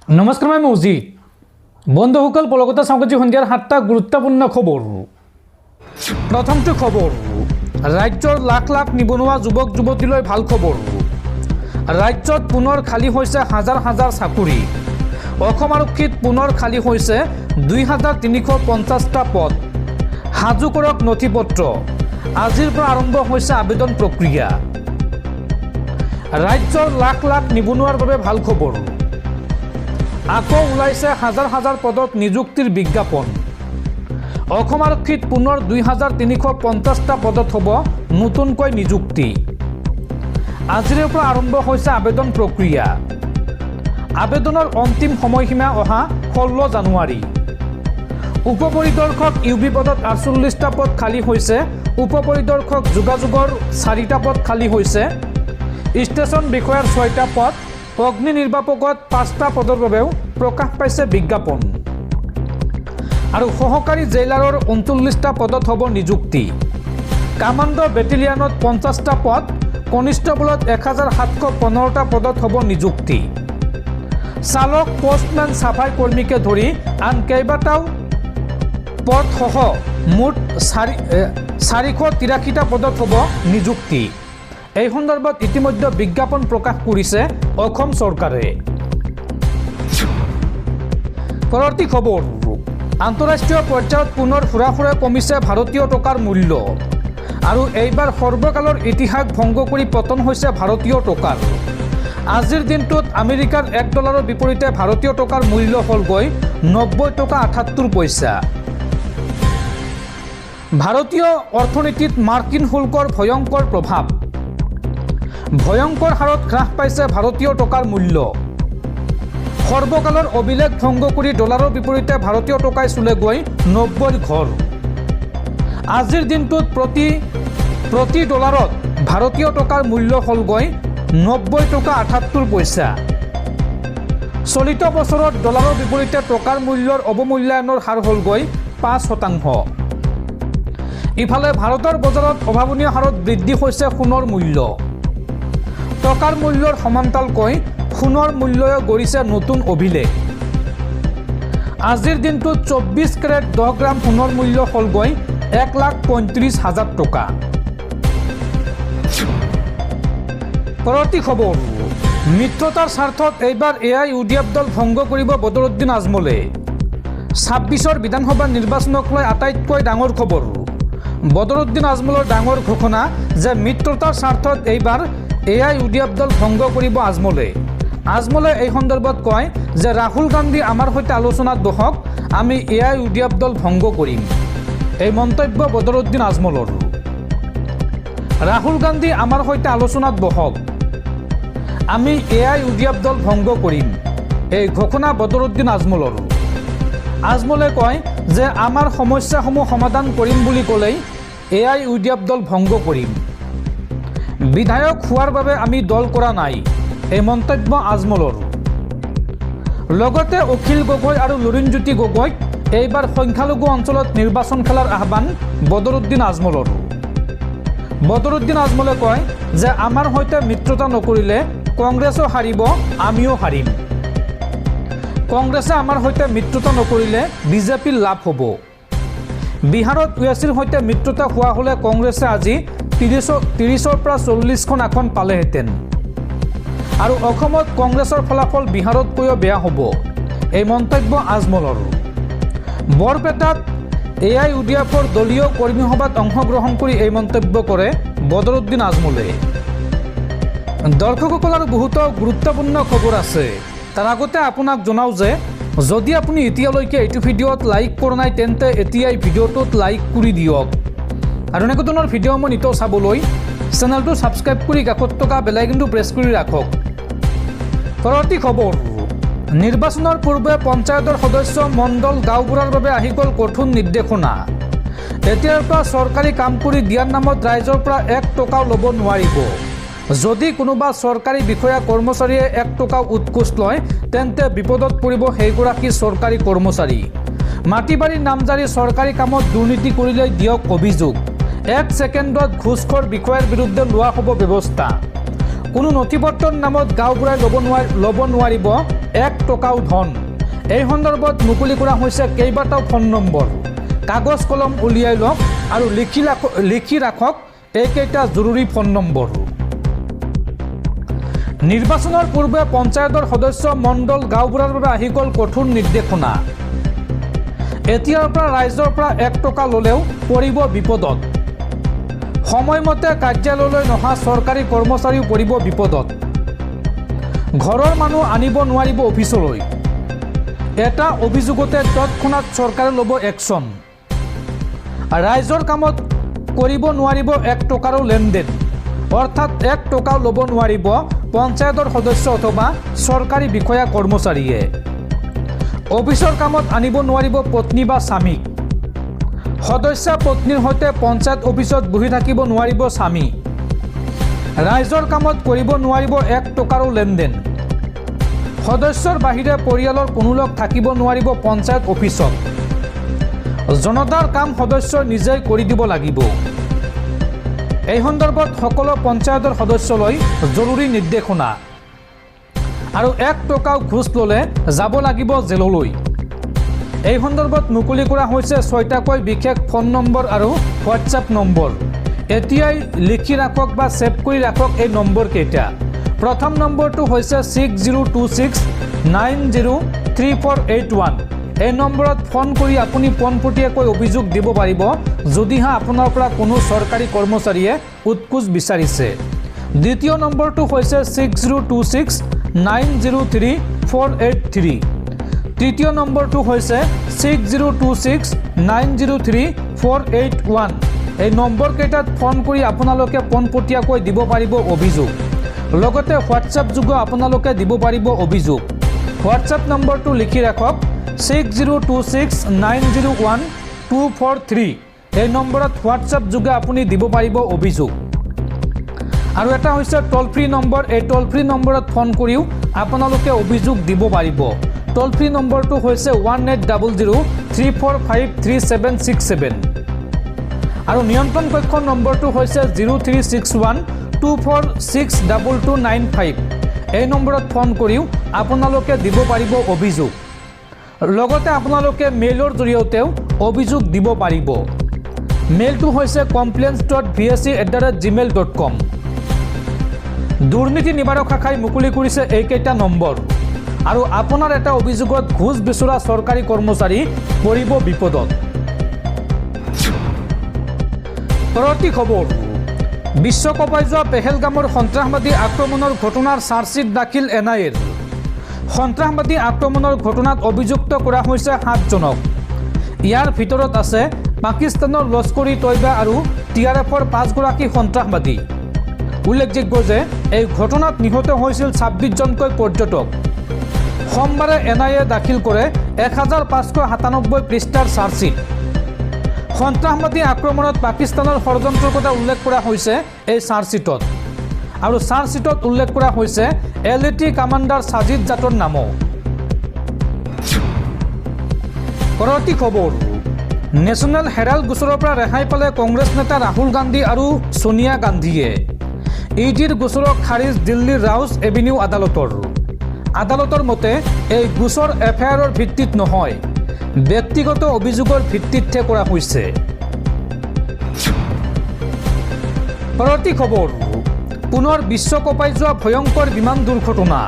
নমস্কাৰ, মই মৌজিদ। বন্ধুসকল, পলকতা সংবাদী সন্ধিয়াৰ 7টা গুৰুত্বপূৰ্ণ খবৰ। প্ৰথমটো খবৰ, ৰাজ্যৰ লাখ লাখ নিবনুৱা যুৱক যুৱতীলৈ ভাল খবৰ। ৰাজ্যত পুনৰ খালী হৈছে হাজাৰ হাজাৰ চাকৰি। অসম আৰক্ষীত পুনৰ খালী হৈছে 2350টা পদ। সাজু কৰক নথি পত্ৰ। আজিৰ পৰা আৰম্ভ হৈছে আবেদন প্ৰক্ৰিয়া। ৰাজ্যৰ লাখ লাখ নিবনুৱাৰ বাবে ভাল খবৰ। আকৌ ওলাইছে হাজাৰ হাজাৰ পদত নিযুক্তিৰ বিজ্ঞাপন। অসম আৰক্ষীত পুনৰ 2350টা পদত হ'ব নতুনকৈ নিযুক্তি। আজিৰে পৰা আৰম্ভ হৈছে আবেদন প্ৰক্ৰিয়া। আবেদনৰ অন্তিম সময়সীমা অহা 16 জানুৱাৰী। উপ পৰিদৰ্শক ইউবি পদত 48টা পদ খালী হৈছে। উপ পৰিদৰ্শক যোগাযোগৰ 4টা পদ খালী হৈছে। ষ্টেচন বিষয়াৰ 6টা পদ। অগ্নি নিৰ্বাপকত 5টা পদৰ বাবেও প্ৰকাশ পাইছে বিজ্ঞাপন। আৰু সহকাৰী জেইলাৰৰ 39টা পদত হ'ব নিযুক্তি। কামাণ্ডো বেটেলিয়ানত 50টা পদ। কনিষ্টবলত 1715টা পদত হ'ব নিযুক্তি। চালক, পোষ্টমেন, চাফাই কৰ্মীকে ধৰি আন কেইবাটাও পদসহ মুঠ 483টা পদত হ'ব নিযুক্তি। এই সন্দৰ্ভত ইতিমধ্যে বিজ্ঞাপন প্ৰকাশ কৰিছে অসম চৰকাৰে। পৰৱৰ্তী খবৰ, আন্তঃৰাষ্ট্ৰীয় পৰ্যায়ত পুনৰ ফুৰা কমিছে ভাৰতীয় টকাৰ মূল্য। আৰু এইবাৰ সৰ্বকালৰ ইতিহাস ভংগ কৰি পতন হৈছে ভাৰতীয় টকাৰ। আজিৰ দিনটোত আমেৰিকাৰ $1 বিপৰীতে ভাৰতীয় টকাৰ মূল্য হ'লগৈ 90 টকা 78 পইচা। ভাৰতীয় অৰ্থনীতিত মাৰ্কিন শুল্কৰ ভয়ংকৰ প্ৰভাৱ। ভয়ংকৰ হাৰত হ্ৰাস পাইছে ভাৰতীয় টকাৰ মূল্য। সৰ্বকালৰ অভিলেখ ভংগ কৰি ডলাৰৰ বিপৰীতে ভাৰতীয় টকাই চুলেগৈ 90 ঘৰ। আজিৰ দিনটোত প্ৰতি ডলাৰত ভাৰতীয় টকাৰ মূল্য হ'লগৈ 90 টকা 78 পইচা। চলিত বছৰত ডলাৰৰ বিপৰীতে টকাৰ মূল্যৰ অৱমূল্যায়নৰ হাৰ হ'লগৈ 5%। ইফালে ভাৰতৰ বজাৰত অভাৱনীয় হাৰত বৃদ্ধি হৈছে সোণৰ মূল্য। টকাৰ মূল্যৰ সমান্তৰালকৈ সোণৰ মূল্যও গঢ়িছে নতুন অভিলেখ। আজিৰ দিনটোত 24 কেৰেট 10 গ্ৰাম সোণৰ মূল্য হ'লগৈ 1,35,000 টকা। পৰৱৰ্তী খবৰ, মিত্ৰতাৰ স্বাৰ্থত এইবাৰ AIUDF দল ভংগ কৰিব বদৰুদ্দিন আজমলে। 26ৰ বিধানসভা নিৰ্বাচনক লৈ আটাইতকৈ ডাঙৰ খবৰ। বদৰুদ্দিন আজমলৰ ডাঙৰ ঘোষণা যে মিত্ৰতাৰ স্বাৰ্থত এইবাৰ AIUDF দল ভংগ কৰিব আজমলে। আজমলে এই সন্দৰ্ভত কয় যে ৰাহুল গান্ধী আমাৰ সৈতে আলোচনাত বহক, আমি AIUDF দল ভংগ কৰিম। এই মন্তব্য বদৰুদ্দিন আজমলৰ। ৰাহুল গান্ধী আমাৰ সৈতে আলোচনাত বহক, আমি AIUDF দল ভংগ কৰিম। এই ঘোষণা বদৰুদ্দিন আজমলৰ। আজমলে কয় যে আমাৰ সমস্যাসমূহ সমাধান কৰিম বুলি ক'লেই AIUDF দল ভংগ কৰিম। বিধায়ক হোৱাৰ বাবে আমি দল কৰা নাই। এই মন্তব্য আজমলৰ। লগতে অখিল গগৈ আৰু লুৰিণজ্যোতি গগৈক এইবাৰ সংখ্যালঘু অঞ্চলত নিৰ্বাচন খেলাৰ আহ্বান বদৰুদ্দিন আজমলৰ। বদৰুদ্দিন আজমলে কয় যে আমাৰ সৈতে মিত্ৰতা নকৰিলে কংগ্ৰেছো হাৰিব, আমিও হাৰিম। কংগ্ৰেছে আমাৰ সৈতে মিত্ৰতা নকৰিলে বিজেপিৰ লাভ হ'ব। বিহাৰত ওৱেচিৰ সৈতে মিত্ৰতা হোৱা হ'লে কংগ্ৰেছে আজি 30ৰ পৰা 40খন আসন পালেহেঁতেন। আৰু অসমত কংগ্ৰেছৰ ফলাফল বিহাৰতকৈও বেয়া হ'ব। এই মন্তব্য আজমলৰ। বৰপেটাত AIUDFৰ দলীয় কৰ্মী সভাত অংশগ্ৰহণ কৰি এই মন্তব্য কৰে বদৰুদ্দিন আজমলে। দৰ্শকসকল, আৰু বহুতো গুৰুত্বপূৰ্ণ খবৰ আছে। তাৰ আগতে আপোনাক জনাওঁ যে যদি আপুনি এতিয়ালৈকে এইটো ভিডিঅ'ত লাইক কৰা নাই তেন্তে এতিয়াই ভিডিঅ'টোত লাইক কৰি দিয়ক। আৰু এনেকুৱা ধৰণৰ ভিডিঅ' মই নিতৌ চাবলৈ চেনেলটো ছাবস্ক্ৰাইব কৰি কাষত থকা বেল আইকনটো প্ৰেছ কৰি ৰাখক। পৰৱৰ্তী খবৰ, নিৰ্বাচনৰ পূৰ্বে পঞ্চায়তৰ সদস্য মণ্ডল গাঁওবুঢ়াৰ বাবে আহি গ'ল কঠোৰ নিৰ্দেশনা। এতিয়াৰ পৰা চৰকাৰী কাম কৰি দিয়াৰ নামত ৰাইজৰ পৰা 1 টকাও ল'ব নোৱাৰিব। যদি কোনোবা চৰকাৰী বিষয়া কৰ্মচাৰীয়ে 1 টকাও উৎকোচ লয় তেন্তে বিপদত পৰিব সেইগৰাকী চৰকাৰী কৰ্মচাৰী। মাটি বাৰীৰ নামজাৰি চৰকাৰী কামত দুৰ্নীতি কৰিলে দিয়ক অভিযোগ। 1 ছেকেণ্ডত ঘুষখোৰ বিষয়াৰ বিৰুদ্ধে লোৱা হ'ব ব্যৱস্থা। কোনো নথিপত্ৰৰ নামত গাঁওবুঢ়াই ল'ব নোৱাৰিব 1 টকাও ধন। এই সন্দৰ্ভত মুকলি কৰা হৈছে কেইবাটাও ফোন নম্বৰ। কাগজ কলম উলিয়াই লওক আৰু লিখি ৰাখক এইকেইটা জৰুৰী ফোন নম্বৰ। নিৰ্বাচনৰ পূৰ্বে পঞ্চায়তৰ সদস্য মণ্ডল গাঁওবুঢ়াৰ বাবে আহি গ'ল কঠোৰ নিৰ্দেশনা। এতিয়াৰ পৰা ৰাইজৰ পৰা 1 টকা ল'লেও পৰিব বিপদত। সময়মতে কাৰ্যালয়লৈ নহা চৰকাৰী কৰ্মচাৰীও পৰিব বিপদত। ঘৰৰ মানুহ আনিব নোৱাৰিব অফিচলৈ। এটা অভিযোগতে তৎক্ষণাত চৰকাৰে ল'ব একশ্যন। ৰাইজৰ কামত কৰিব নোৱাৰিব 1 টকাৰো লেনদেন, অৰ্থাৎ 1 টকাও ল'ব নোৱাৰিব পঞ্চায়তৰ সদস্য অথবা চৰকাৰী বিষয়া কৰ্মচাৰীয়ে। অফিচৰ কামত আনিব নোৱাৰিব পত্নী বা স্বামীক। সদস্য পত্নীৰ সৈতে পঞ্চায়ত অফিচত বহি থাকিব নোৱাৰিব স্বামী। ৰাইজৰ কামত কৰিব নোৱাৰিব 1 টকাৰো লেনদেন। সদস্যৰ বাহিৰে পৰিয়ালৰ কোনো লোক থাকিব নোৱাৰিব পঞ্চায়ত অফিচত। জনতাৰ কাম সদস্যই নিজেই কৰি দিব লাগিব। এই সন্দৰ্ভত সকলো পঞ্চায়তৰ সদস্যলৈ জৰুৰী নিৰ্দেশনা। আৰু 1 টকাও ঘোষ ল'লে যাব লাগিব জেললৈ। এই সন্দৰ্ভত মুকলি কৰা হৈছে 6টাকৈ বিশেষ ফোন নম্বৰ আৰু হোৱাটছআপ নম্বৰ। এতিয়াই লিখি ৰাখক বা ছেভ কৰি ৰাখক এই নম্বৰকেইটা। প্ৰথম নম্বৰটো হৈছে 6026903481। এই নম্বৰত ফোন কৰি আপুনি পোনপটীয়াকৈ অভিযোগ দিব পাৰিব যদিহে আপোনাৰ পৰা কোনো চৰকাৰী কৰ্মচাৰীয়ে উৎকোচ বিচাৰিছে। দ্বিতীয় নম্বৰটো হৈছে 6026903483। তৃতীয় নম্বৰটো হৈছে 6026903481। এই নম্বৰকেইটাত ফোন কৰি আপোনালোকে পোনপটীয়াকৈ দিব পাৰিব অভিযোগ। লগতে হোৱাটছআপ যোগেও আপোনালোকে দিব পাৰিব অভিযোগ। হোৱাটছআপ নম্বৰটো লিখি ৰাখক 6026901243। এই নম্বৰত হোৱাটছআপ যোগে আপুনি দিব পাৰিব অভিযোগ। আৰু এটা হৈছে টল ফ্ৰী নম্বৰ। এই টল ফ্ৰী নম্বৰত ফোন কৰিও আপোনালোকে অভিযোগ দিব পাৰিব। টল ফ্ৰী নম্বৰটো হৈছে 180034533767। আৰু নিয়ন্ত্ৰণ কক্ষৰ নম্বৰটো হৈছে 036124622295। এই নম্বৰত ফোন কৰিও আপোনালোকে দিব পাৰিব অভিযোগ। লগতে আপোনালোকে মেইলৰ জৰিয়তেও অভিযোগ দিব পাৰিব। মেইলটো হৈছে complaints.vsc@gmail.com। দুৰ্নীতি নিবাৰক শাখাই মুকলি কৰিছে এইকেইটা নম্বৰ। আৰু আপোনাৰ এটা অভিযোগত ঘোষ বিচৰা চৰকাৰী কৰ্মচাৰী পৰিব বিপদত। পৰৱৰ্তী খবৰ, বিশ্বকপাই যোৱা পেহেলগামৰ সন্ত্ৰাসবাদী আক্ৰমণৰ ঘটনাৰ চাৰ্জশ্বিট দাখিল NIAৰ। সন্ত্ৰাসবাদী আক্ৰমণৰ ঘটনাত অভিযুক্ত কৰা হৈছে 7জনক। ইয়াৰ ভিতৰত আছে পাকিস্তানৰ লস্কৰি তৈবা আৰু TRFৰ 5গৰাকী সন্ত্ৰাসবাদী। উল্লেখযোগ্য যে এই ঘটনাত নিহত হৈছিল 26জনকৈ পৰ্যটক। সোমবাৰে NIA দাখিল কৰে 1597 পৃষ্ঠাৰ চাৰ্জশ্বিট। সন্ত্ৰাসবাদী আক্ৰমণত পাকিস্তানৰ ষড়যন্ত্ৰৰ কথা উল্লেখ কৰা হৈছে এই চাৰ্জশ্বিটত। আৰু চাৰ্জশ্বিটত উল্লেখ কৰা হৈছে LAT কামাণ্ডাৰ সাজিদ জাটৰ নামো। পৰৱৰ্তী খবৰ, নেশ্যনেল হেৰাল্ড গোচৰৰ পৰা ৰেহাই পালে কংগ্ৰেছ নেতা ৰাহুল গান্ধী আৰু সোনিয়া গান্ধীয়ে। EDৰ গোচৰক খাৰিজ দিল্লীৰ ৰাউছ এভিনিউ আদালতৰ। আদালতৰ মতে এই গোচৰ FIRৰ ভিত্তিত নহয়, ব্যক্তিগত অভিযোগৰ ভিত্তিতহে কৰা হৈছে। পৰৱৰ্তী খবৰ, পুনৰ বিশ্বকপাই যোৱা ভয়ংকৰ বিমান দুৰ্ঘটনা।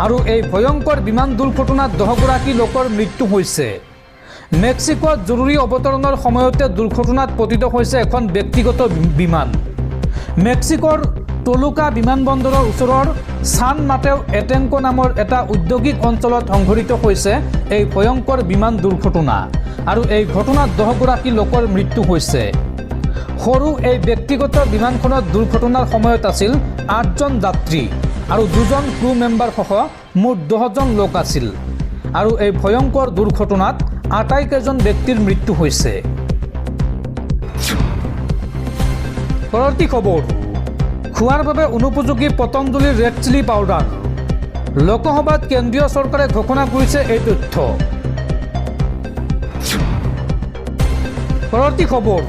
আৰু এই ভয়ংকৰ বিমান দুৰ্ঘটনাত 10গৰাকী লোকৰ মৃত্যু হৈছে। মেক্সিকোত জৰুৰী অৱতৰণৰ সময়তে দুৰ্ঘটনাত পতিত হৈছে এখন ব্যক্তিগত বিমান। মেক্সিকোৰ টলুকা বিমানবন্দৰৰ ওচৰৰ ছান মাটেও এটেংকো নামৰ এটা ঔদ্যোগিক অঞ্চলত সংঘটিত হৈছে এই ভয়ংকৰ বিমান দুৰ্ঘটনা। আৰু এই ঘটনাত 10গৰাকী লোকৰ মৃত্যু হৈছে। সৰু এই ব্যক্তিগত বিমানখনত দুৰ্ঘটনাৰ সময়ত আছিল 8জন যাত্ৰী আৰু 2জন ক্ৰু মেম্বাৰ সহ মুঠ 10জন লোক আছিল। আৰু এই ভয়ংকৰ দুৰ্ঘটনাত 28কেইজন ব্যক্তিৰ মৃত্যু হৈছে। পৰৱৰ্তী খবৰ, খোৱাৰ বাবে অনুপযোগী পতঞ্জলীৰ ৰেড চিলি পাউডাৰ। লোকসভাত কেন্দ্ৰীয় চৰকাৰে ঘোষণা কৰিছে এই তথ্য। পৰৱৰ্তী খবৰ,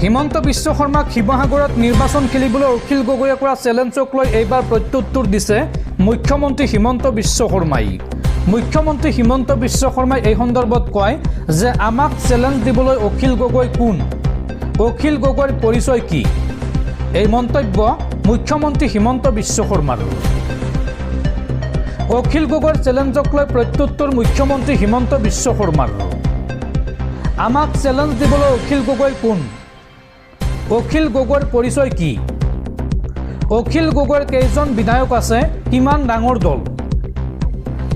হিমন্ত বিশ্ব শৰ্মাক শিৱসাগৰত নিৰ্বাচন খেলিবলৈ অখিল গগৈয়ে কৰা চেলেঞ্জক লৈ এইবাৰ প্ৰত্যুত্তৰ দিছে মুখ্যমন্ত্ৰী হিমন্ত বিশ্ব শৰ্মাই। মুখ্যমন্ত্ৰী হিমন্ত বিশ্ব শৰ্মাই এই সন্দৰ্ভত কয় যে আমাক চেলেঞ্জ দিবলৈ অখিল গগৈ কোন, অখিল গগৈৰ পৰিচয় কি। এই মন্তব্য মুখ্যমন্ত্ৰী হিমন্ত বিশ্ব শৰ্মাৰ। অখিল গগৈৰ চেলেঞ্জক লৈ প্ৰত্যুত্তৰ মুখ্যমন্ত্ৰী হিমন্ত বিশ্ব শৰ্মাৰ। আমাক চেলেঞ্জ দিবলৈ অখিল গগৈ কোন, অখিল গগৈৰ পৰিচয় কি, অখিল গগৈৰ কেইজন বিধায়ক আছে, কিমান ডাঙৰ দল,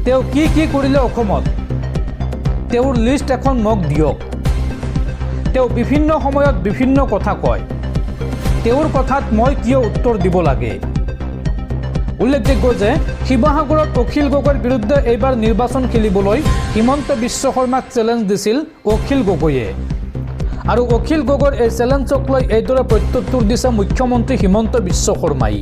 তেওঁ কি কি কৰিলে অসমত, তেওঁৰ লিষ্ট এখন মোক দিয়ক। তেওঁ বিভিন্ন সময়ত বিভিন্ন কথা কয়, তেওঁৰ কথাত মই কিয় উত্তৰ দিব লাগে। উল্লেখযোগ্য যে শিৱসাগৰত অখিল গগৈৰ বিৰুদ্ধে এইবাৰ নিৰ্বাচন খেলিবলৈ হিমন্ত বিশ্ব শৰ্মাক চেলেঞ্জ দিছিল অখিল গগৈয়ে। আৰু অখিল গগৈৰ এই চেলেঞ্জক লৈ এইদৰে প্ৰত্যুত্তৰ দিছে মুখ্যমন্ত্ৰী হিমন্ত বিশ্ব শৰ্মাই।